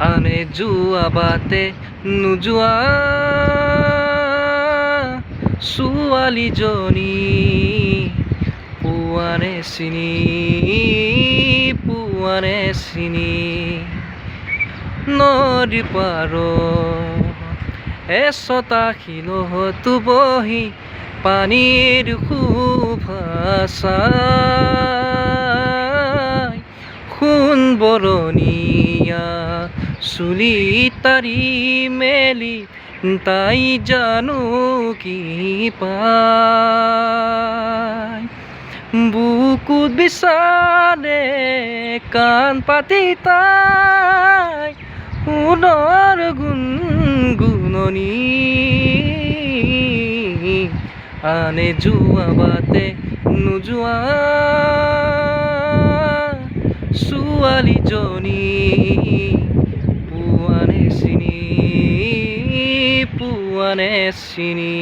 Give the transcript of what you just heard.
আনে যোৱা বাটে নোযোৱা ছোৱালীজনী পোৱানে চিনি নদীৰ পাৰত এচটা শিলতো বহি পানীৰ সুভাষাই সোণ বৰণীয়া চুলি তাৰি মেলি তাই জানো কি পায় বুকুত বিচাৰে কাণ পাতি তাই সোণৰ গুণগুণনি আনে যোৱা বাটে নোযোৱা ছোৱালীজনী পোৱানে চিনি